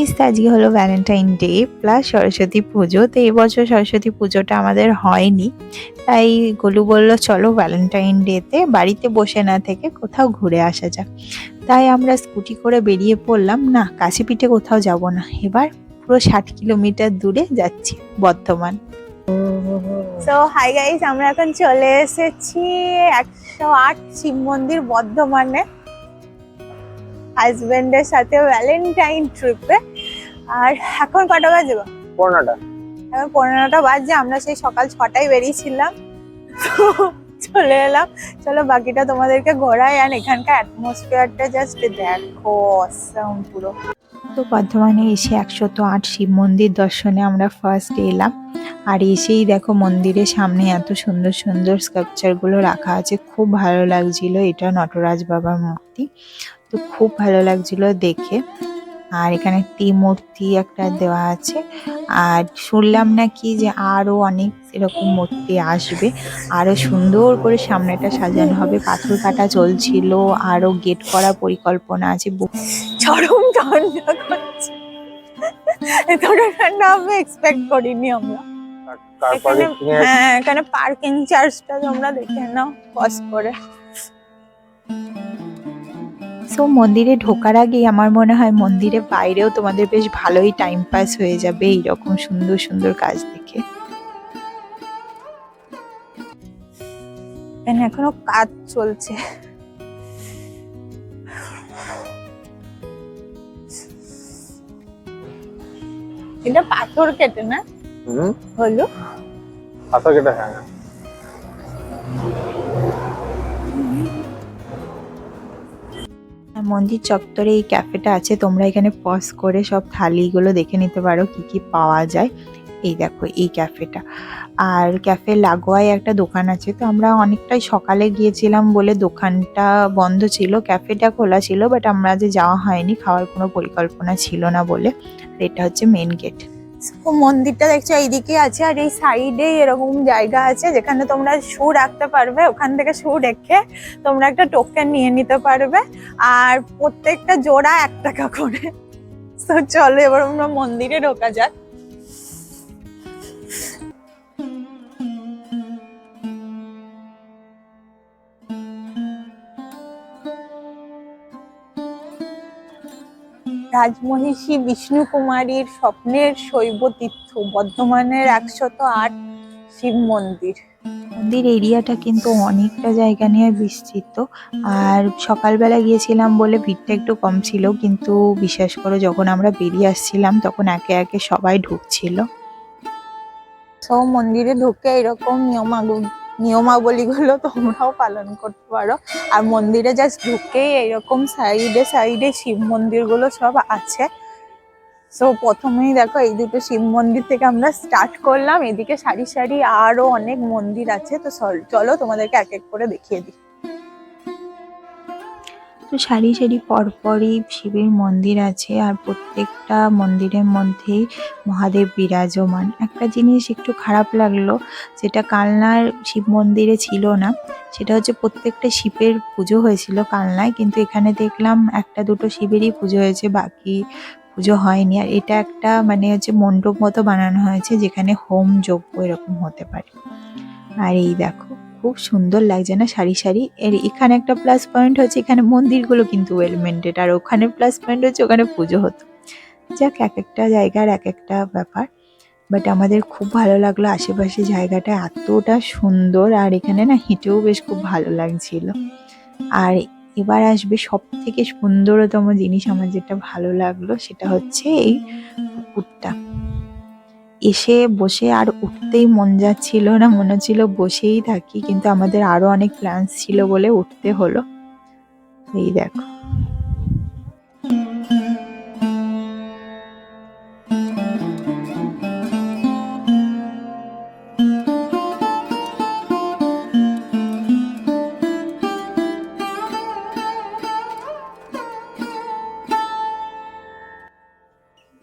Guys, আজকে হলো Valentine day plus Saraswati পুজো। তো এবছর সরস্বতী পুজোটা আমাদের হয়নি, তাই গোলু বলল চলো ভ্যালেন্টাইন ডেতে বাড়িতে বসে না থেকে কোথাও ঘুরে আসা যাক। তাই আমরা স্কুটি করে বেরিয়ে পড়লাম। না, কাছেপিঠে কোথাও যাব না, এবার পুরো 60 কিলোমিটার দূরে যাচ্ছি, বর্ধমান। সো হাই গাইস, আমরা এখন চলে এসেছি 108 শিব মন্দির বর্ধমানে হাজবেন্ডের সাথে ভ্যালেন্টাইন ট্রিপে। আর এখন কটা বাজে? 15টা। এখন 15টা বাজে। আমরা সেই সকাল 6টায় বেরিয়েছিলাম, তো চলে এলাম। চলো বাকিটা তোমাদেরকে ঘোরাই। আর এখানকার অ্যাটমসফিয়ারটা জাস্ট দেখো, অসাম পুরো। তো বর্ধমানে এসে 108 শিব মন্দির দর্শনে আমরা ফার্স্ট এলাম। আর এসেই দেখো মন্দিরের সামনে এত সুন্দর সুন্দর স্কাল্পচারগুলো রাখা আছে, খুব ভালো লাগছিল। এটা নটরাজ বাবার মূর্তি, তো খুব ভালো লাগছিল দেখে। আর এখানে ত্রিমূর্তি একটা দেওয়া আছে। আর শুনলাম নাকি যে আরো অনেক এরকম মূর্তি আসবে, আরো সুন্দর করে সামনেটা সাজানো হবে। পাথর কাটা চলছিল, আরো গেট করা পরিকল্পনা আছে। চরম ঠান্ডা করছে, এতটা ঠান্ডা আমি এক্সপেক্ট করিনি আমরা। হ্যাঁ, এখানে পার্কিং চার্জটা তোমরা দেখে নাও পজ করে। সো মন্দিরে ঢোকার আগেই আমার মনে হয় মন্দিরের বাইরেও তোমাদের বেশ ভালোই টাইম পাস হয়ে যাবে এইরকম সুন্দর সুন্দর কাজ দেখে। এখানে এখনো কাজ চলছে। এটা পাথর কেটে না হলো? পাথর কেটে, হ্যাঁ। মন্দির চত্বরে এই ক্যাফেটা আছে, তোমরা এখানে পজ করে সব থালিগুলো দেখে নিতে পারো কি কি পাওয়া যায়। এই দেখো এই ক্যাফেটা। আর ক্যাফে লাগোয়ায় একটা দোকান আছে। তো আমরা অনেকটাই সকালে গিয়েছিলাম বলে দোকানটা বন্ধ ছিল, ক্যাফেটা খোলা ছিল, বাট আমরা যে যাওয়া হয়নি, খাওয়ার কোনো পরিকল্পনা ছিল না বলে। আর এটা হচ্ছে মেন গেট। মন্দিরটা দেখছো এইদিকে আছে, আর এই সাইডে এরকম জায়গা আছে যেখানে তোমরা শু রাখতে পারবে। ওখান থেকে শু রেখে তোমরা একটা টোকেন নিয়ে নিতে পারবে, আর প্রত্যেকটা জোড়া 1 টাকা করে। তো চলো এবার আমরা মন্দিরে ঢোকা যাক। রাজমহিষী বিষ্ণু কুমারীর স্বপ্নের শৈব তীর্থ বর্ধমানের 108 শিব মন্দির। মন্দির এরিয়াটা কিন্তু অনেকটা জায়গা নিয়ে বিস্তৃত। আর সকালবেলা গিয়েছিলাম বলে ভিড়টা একটু কম ছিল, কিন্তু বিশ্বাস করো যখন আমরা বেরিয়ে আসছিলাম তখন একে একে সবাই ঢুকছিল। সব মন্দিরে ঢুকে এরকম নিয়মাবলীগুলো তোমরাও পালন করতে পারো। আর মন্দিরে জাস্ট ঢুকেই এইরকম সাইডে সাইডে শিব মন্দিরগুলো সব আছে। সো প্রথমেই দেখো এই দুটো শিব মন্দির থেকে আমরা স্টার্ট করলাম। এদিকে সারি সারি আরো অনেক মন্দির আছে, তো চলো তোমাদেরকে এক এক করে দেখিয়ে দিই। তো সারি সারি পরপরই শিবের মন্দির আছে, আর প্রত্যেকটা মন্দিরের মধ্যেই মহাদেব বিরাজমান। একটা জিনিস একটু খারাপ লাগলো, যেটা কালনার শিব মন্দিরে ছিল না, সেটা হচ্ছে প্রত্যেকটা শিবের পুজো হয়েছিল কালনায়, কিন্তু এখানে দেখলাম একটা দুটো শিবেরই পুজো হয়েছে, বাকি পুজো হয়নি। আর এটা একটা মানে হচ্ছে মণ্ডপ মতো বানানো হয়েছে যেখানে হোম যজ্ঞ এরকম হতে পারে। আর এই দেখো খুব সুন্দর লাগছে না সারি সারি। এর এখানে একটা প্লাস পয়েন্ট হচ্ছে এখানে মন্দিরগুলো কিন্তু ওয়েল মেনটেড, আর ওখানে প্লাস পয়েন্ট হচ্ছে ওখানে পুজো হতো। যাক, এক একটা জায়গার এক একটা ব্যাপার। বাট আমাদের খুব ভালো লাগলো, আশেপাশে জায়গাটা এতটা সুন্দর, আর এখানে না হেঁটেও বেশ খুব ভালো লাগছিল। আর এবার আসবে সব থেকে সুন্দরতম জিনিস, আমার যেটা ভালো লাগলো সেটা হচ্ছে এই পুকুরটা। এসে বসে আর উঠতেই মন যাচ্ছিল না, মনে হচ্ছিল বসেই থাকি, কিন্তু আমাদের আরো অনেক প্ল্যানস ছিল বলে উঠতে হলো। এই দেখো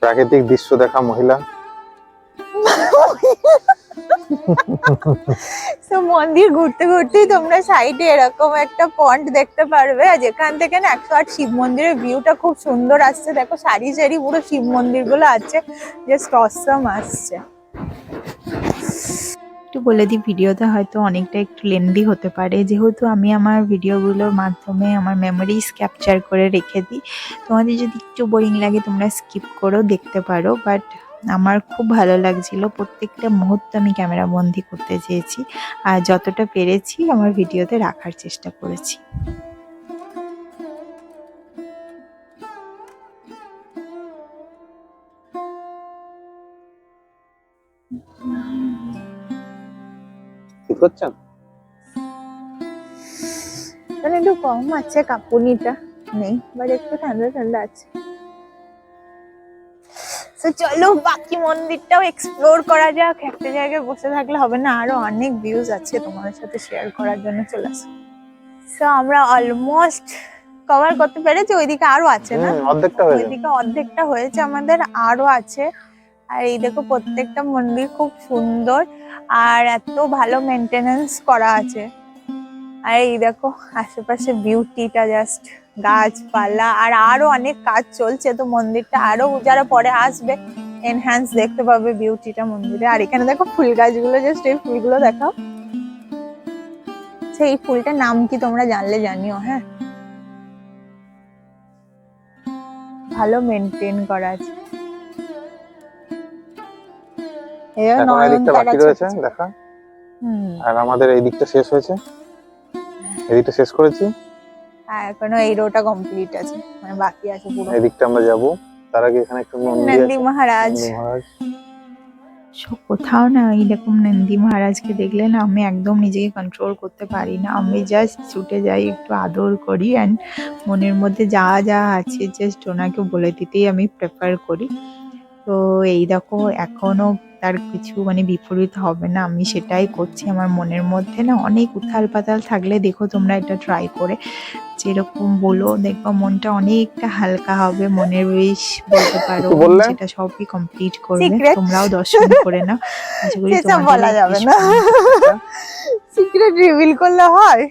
প্রাকৃতিক দৃশ্য দেখা মহিলা। তো মন্দির ঘুরতে ঘুরতেই তোমরা সাইডে এরকম একটা পন্ড দেখতে পারবে, আর যেখান থেকে না 108 শিব মন্দিরের ভিউটা খুব সুন্দর আসছে। দেখো সারি সারি পুরো শিব মন্দির গুলো আছে, জাস্ট অসম আসছে। একটু বলে দিই, ভিডিওটা হয়তো অনেকটা একটু লেন্দি হতে পারে, যেহেতু আমি আমার ভিডিওগুলোর মাধ্যমে আমার মেমোরিজ ক্যাপচার করে রেখে দিই। তোমাদের যদি একটু বোরিং লাগে তোমরা স্কিপ করেও দেখতে পারো, বাট আমার খুব ভালো লাগছিল। প্রত্যেকটা মুহূর্ত আমি ক্যামেরা বন্দি করতে চেয়েছি, আর যতটা পেরেছি আমার ভিডিওতে রাখার চেষ্টা করেছি। শীত করছেন? মানে একটু কম আছে, কাঁপুনিটা নেই, বাট একটু ঠান্ডা ঠান্ডা আছে। তো চলো বাকি মন্দিরটাও এক্সপ্লোর করা যাক। একটা জায়গায় বসে থাকলে হবে না, আরো অনেক ভিউজ আছে তোমাদের সাথে শেয়ার করার জন্য চলে আসো। তো আমরা অলমোস্ট কভার করতে পেরেছি, ওইদিকে আরো আছে না? অর্ধেকটা হয়ে গেছে। ওইদিকে অর্ধেকটা হয়েছে, আমাদের আরো আছে। আর এই দেখো প্রত্যেকটা মন্দির খুব সুন্দর আর এত ভালো মেনটেনেন্স করা আছে। আর এই দেখো আশেপাশে বিউটিটা, জাস্ট গাছপালা, আর আরো অনেক কাজ চলছে। তো মন্দিরটা আরো যারা পরে আসবে এনহ্যান্স দেখতে পাবে বিউটিটা মন্দিরে। আর এখানে দেখো ফুল গাছগুলো, জাস্ট এই ফুলগুলো দেখাও। সেই ফুলটার নাম কি তোমরা জানলে জানিও। হ্যাঁ, ভালো মেনটেন করা আছে। এখন এই দিকটা বাকি রয়েছে দেখা। আর আমাদের এই দিকটা শেষ হয়েছে, এই দিকটা শেষ করেছি। হ্যাঁ, এখনো এই রোটা কমপ্লিট আছে, মানে বাকি আছে পুরো। এই দিকটা আমরা যাব, তার আগে এখানে একটা মন্দির আছে, নন্দী মহারাজ। কোথাও না এরকম নন্দী মহারাজকে দেখলে না আমি একদম নিজেকে কন্ট্রোল করতে পারি না। আমি জাস্ট ছুটে যাই, একটু আদর করি, অ্যান্ড মনের মধ্যে যা যা আছে জাস্ট ওনাকে বলে দিতেই আমি প্রেফার করি। তো এই দেখো এখনো তার কিছু মানে বিপরীত হবে না, আমি সেটাই করছি। আমার মনের মধ্যে না অনেক উথাল পাতাল থাকলে দেখো তোমরা এটা ট্রাই করে, যেরকম বলো দেখবা মনটা অনেকটা হালকা হবে, মনের উইশ বলতে পারো, যেটা সবই কমপ্লিট করবে। তোমরাও দর্শন করে নাও, আশা করি তোমাদের বলা যাবে না, সিক্রেট রিভিল করলে হয়।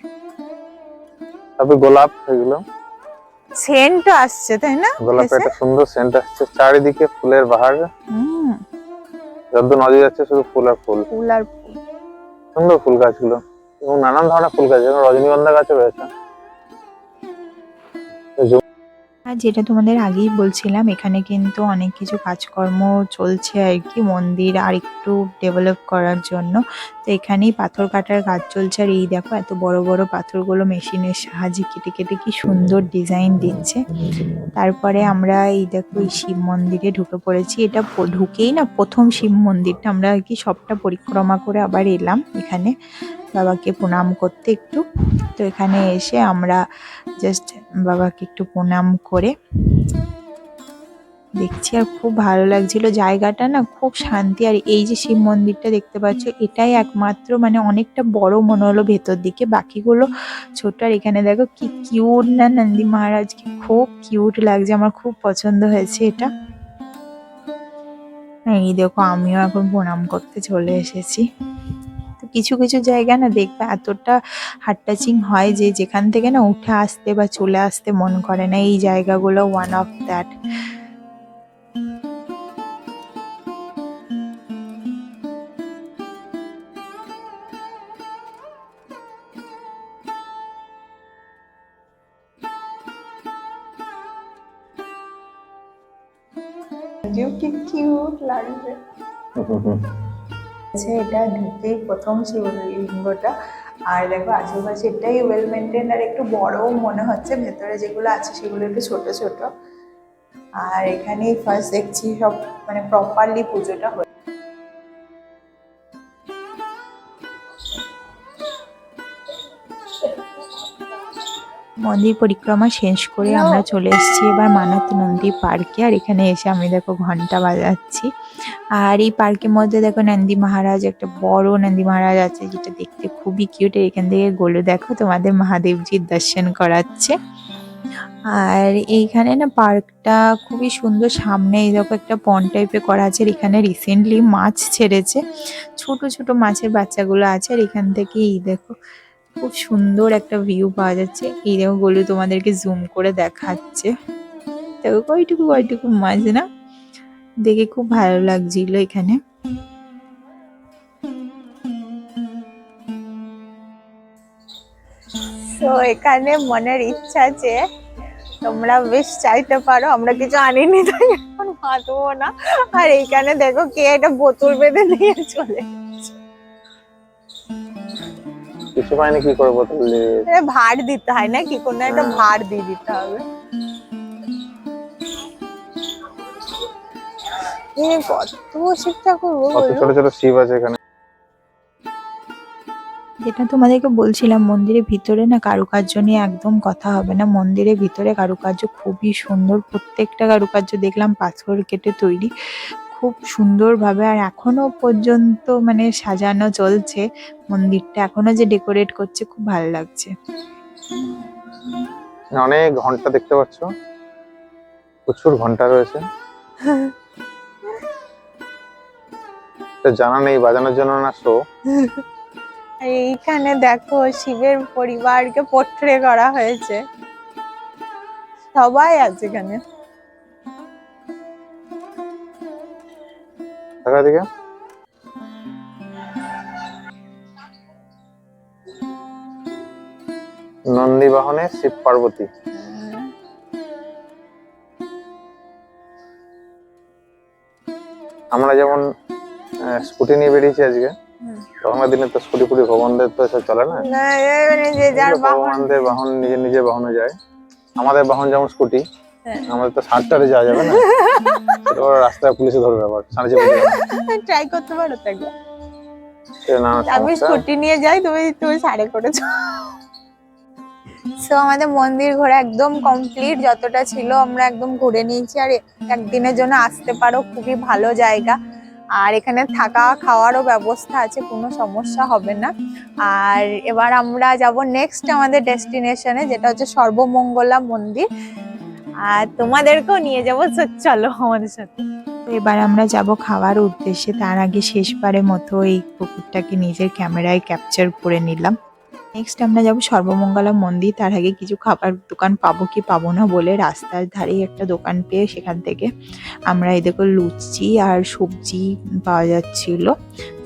তবে গোলাপ এগুলো সেন্ট আসছে, তাই না? গোলাপের একটা সুন্দর সেন্ট আসছে, চারিদিকে ফুলের বাহার। যত নদী যাচ্ছে শুধু ফুল আর ফুল, ফুল আর ফুল। সুন্দর ফুল গাছগুলো, এবং নানান ধরনের ফুল গাছ, যেমন রজনীগন্ধা গাছও রয়েছে। আর যেটা তোমাদের আগেই বলছিলাম, এখানে কিন্তু অনেক কিছু কাজকর্ম চলছে আর কি, মন্দির আর একটু ডেভেলপ করার জন্য। তো এখানেই পাথর কাটার কাজ চলছে। আর এই দেখো এত বড় বড় পাথরগুলো মেশিনের সাহায্যে কেটে কেটে কি সুন্দর ডিজাইন দিচ্ছে। তারপরে আমরা এই দেখো এই শিব মন্দিরে ঢুকে পড়েছি। এটা ঢুকেই না প্রথম শিব মন্দিরটা, আমরা আর কি সবটা পরিক্রমা করে আবার এলাম এখানে বাবাকে প্রণাম করতে একটু। তো এখানে এসে আমরা জাস্ট বাবাকে একটু প্রণাম করে দেখছি, আর খুব ভালো লাগছিল জায়গাটা না, খুব শান্তি। আর এই যে শিব মন্দিরটা দেখতে পাচ্ছ, এটাই একমাত্র মানে অনেকটা বড় মনে হলো ভেতর দিকে, বাকিগুলো ছোট। আর এখানে দেখো কি কিউট না নন্দী মহারাজকে, খুব কিউট লাগছে, আমার খুব পছন্দ হয়েছে এটা। এই দেখো আমিও এখন প্রণাম করতে চলে এসেছি। তো কিছু কিছু জায়গা না দেখবে এতটা হার্ট টাচিং হয় যে যেখান থেকে না উঠে আসতে বা চলে আসতে মন করে না। এই জায়গাগুলো ওয়ান অফ দ্যাট। কি কিউট লাগছে। এটা ঢুকেই প্রথম শিবলিঙ্গটা, আর দেখো আশেপাশে এটাই ওয়েল মেনটেন আর একটু বড়ও মনে হচ্ছে, ভেতরে যেগুলো আছে সেগুলো একটু ছোট ছোট। আর এখানেই ফার্স্ট দেখছি সব মানে প্রপারলি পুজোটা হয়। মন্দির পরিক্রমা শেষ করে আমরা চলে এসেছি এবার মানত নন্দী পার্কে। আর এখানে এসে আমি দেখো ঘন্টা বাজাচ্ছি। আর এই পার্কের মধ্যে দেখো নন্দী মহারাজ, একটা বড় নন্দী মহারাজ আছে যেটা দেখতে খুবই কিউট। এখান থেকে গোলু দেখো তোমাদের মহাদেবজির দর্শন করাচ্ছে। আর এইখানে না পার্কটা খুবই সুন্দর, সামনে এই দেখো একটা পন্ড টাইপের করা আছে, আর এখানে রিসেন্টলি মাছ ছেড়েছে, ছোট ছোট মাছের বাচ্চাগুলো আছে। আর এখান থেকে এই দেখো খুব সুন্দর একটা ভিউ পাওয়া যাচ্ছে। এই দেখো গোলু তোমাদেরকে জুম করে দেখাচ্ছে, দেখো কয়টুকু কয়টুকু মাছ না, দেখে খুব ভালো লাগছিল এখানে। তো এখানে মনের ইচ্ছা আছে, তোমরা বেশ চাইতে পারো, আমরা কিছু আনিনি তাই এখন ভাতবো না। আর এইখানে দেখো কে একটা বোতল বেঁধে নিয়ে চলে কিছু পাইনি, কি করে বোতল দিয়ে ভাড় দিতে হয় না কি, কোনো একটা ভাড় দিয়ে দিতে হবে। কত শিব ঠাকুর, ছোট ছোট শিব আছে এখানে। যেটা তোমাদেরকে বলছিলাম, মন্দিরের ভিতরে না কারুকার্য নিয়ে একদম কথা হবে না। মন্দিরের ভিতরে কারুকার্য খুবই সুন্দর, প্রত্যেকটা কারুকার্য দেখলাম পাথর কেটে তৈরি, খুব সুন্দরভাবে। আর এখনো পর্যন্ত মানে সাজানো চলছে মন্দিরটা, এখনো যে ডেকোরেট করছে, খুব ভালো লাগছে। অনেক ঘন্টা দেখতে পাচ্ছ, প্রচুর ঘন্টা রয়েছে। জানা নেই বাজানোর জন্য না শো। এইখানে দেখো শিবের পরিবারকে পোট্রে করা হয়েছে, সবাই আছে এখানে। দিকে নন্দী বাহনে শিব পার্বতী। আমরা যেমন স্কুটি নিয়ে বেরিয়েছি আজকে, তখনকার দিনে তো স্কুটি ফুটি ভগবানদের তো এসব চলে না, ভগবানদের বাহন নিজে নিজে বাহনে যায়। আমাদের বাহন যেমন স্কুটি, আমাদের তো সাতটারে যাওয়া যাবে না, রাস্তায় পুলিশে ধরবে আবার ট্রাই করতে পারো তো একবার। আমি স্কুটি নিয়ে যাই, তুমি সাড়ে করেছো। সো আমাদের মন্দির ঘোরা একদম কমপ্লিট, যতটা ছিল আমরা একদম ঘুরে নিয়েছি। আর একদিনের জন্য আসতে পারো, খুবই ভালো জায়গা। আর এখানে থাকা খাওয়ারও ব্যবস্থা আছে, কোনো সমস্যা হবে না। আর এবার আমরা যাব নেক্সট আমাদের ডেস্টিনেশনে, যেটা হচ্ছে সর্বমঙ্গলা মন্দির, আর তোমাদেরকেও নিয়ে যাবো, চলো আমাদের সাথে। এবার আমরা যাব খাওয়ার উদ্দেশ্যে, তার আগে শেষবারের মতো এই পুকুরটাকে নিজের ক্যামেরায় ক্যাপচার করে নিলাম। নেক্সট আমরা যাব সর্বমঙ্গলা মন্দির, তার আগে কিছু খাবার দোকান পাবো কি পাবো না বলে রাস্তার ধারেই একটা দোকান পেয়ে সেখান থেকে আমরা এই দেখো লুচি আর সবজি পাওয়া যাচ্ছিল,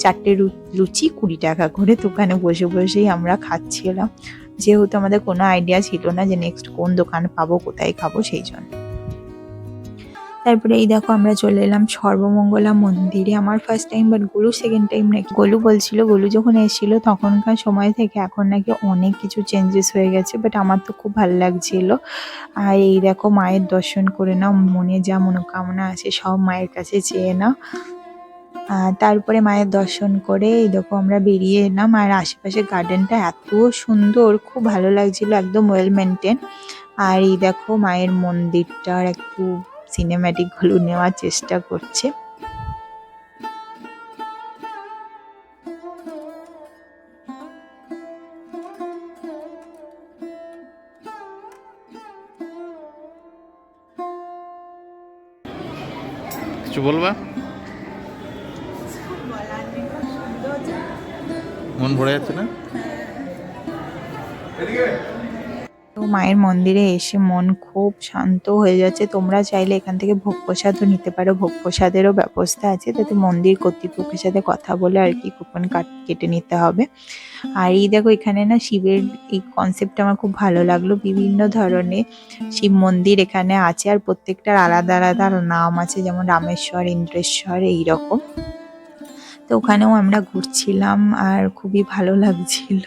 4টে লুচি 20 টাকা করে। দোকানে বসে বসেই আমরা খাচ্ছিলাম, যেহেতু আমাদের কোনো আইডিয়া ছিল না যে নেক্সট কোন দোকান পাবো, কোথায় খাবো, সেই জন্য। তারপরে এই দেখো আমরা চলে এলাম সর্বমঙ্গলা মন্দিরে, আমার first time, but Golu second time নাকি। গোলু বলছিল, গোলু যখন এসেছিল তখনকার সময় থেকে এখন নাকি অনেক কিছু চেঞ্জেস হয়ে গেছে, বাট আমার তো খুব ভালো লাগছিল। আর এই দেখো মায়ের দর্শন করে নাও, মনে যা মনোকামনা আছে সব মায়ের কাছে চেয়ে নাও। তারপরে মায়ের দর্শন করে এই দেখো আমরা বেরিয়ে এলাম। আর আশেপাশে গার্ডেনটা এত সুন্দর, খুব ভালো লাগছিল, একদম ওয়েল মেনটেন। আর এই দেখো মায়ের মন্দিরটার একটু সিনেম্যাটিক গুলো নেওয়ার চেষ্টা করছে। কিছু বলবা? মন ভরে যাচ্ছে না? তো মায়ের মন্দিরে এসে মন খুব শান্ত হয়ে যাচ্ছে। তোমরা চাইলে এখান থেকে ভোগ প্রসাদও নিতে পারো, ভোগ প্রসাদেরও ব্যবস্থা আছে, তাতে মন্দির কর্তৃপক্ষের সাথে কথা বলে আর কি কুপন কেটে নিতে হবে। আর এই দেখো এখানে না শিবের এই কনসেপ্টটা আমার খুব ভালো লাগলো, বিভিন্ন ধরনের শিব মন্দির এখানে আছে, আর প্রত্যেকটার আলাদা আলাদা নাম আছে, যেমন রামেশ্বর, ইন্দ্রেশ্বর, এইরকম। তো ওখানেও আমরা ঘুরছিলাম আর খুবই ভালো লাগছিল।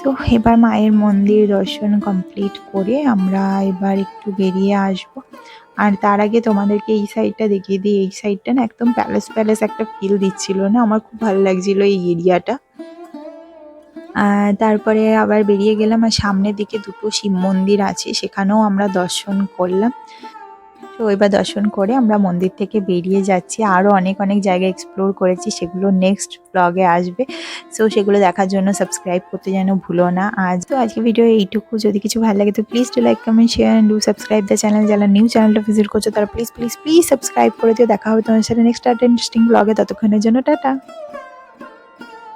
তো এবার মায়ের মন্দির দর্শন কমপ্লিট করে আমরা এবার একটু বেরিয়ে আসব। আর তার আগে তোমাদেরকে এই সাইডটা দেখিয়ে দিই, এই সাইডটা না একদম প্যালেস প্যালেস একটা ফিল দিচ্ছিল না, আমার খুব ভালো লাগছিল এই এরিয়াটা। তারপরে আবার বেরিয়ে গেলাম, আর সামনের দিকে দুটো শিব মন্দির আছে, সেখানেও আমরা দর্শন করলাম। তো এবার দর্শন করে আমরা মন্দির থেকে বেরিয়ে যাচ্ছি। আরও অনেক অনেক জায়গা এক্সপ্লোর করেছি, সেগুলো নেক্সট ব্লগে আসবে। সো সেগুলো দেখার জন্য সাবস্ক্রাইব করতে যেন ভুলো না। আজকে ভিডিও এইটুকু। যদি কিছু ভালো লাগে তো please do like, comment, share and do subscribe the channel. যারা নিউ চ্যানেলটা ভিজিট করছো তারা প্লিজ প্লিজ প্লিজ সাবস্ক্রাইব করে দিও। দেখা হবে তোমার সাথে নেক্সট একটা ইন্টারেস্টিং ব্লগে। ততক্ষণের জন্য টাটা।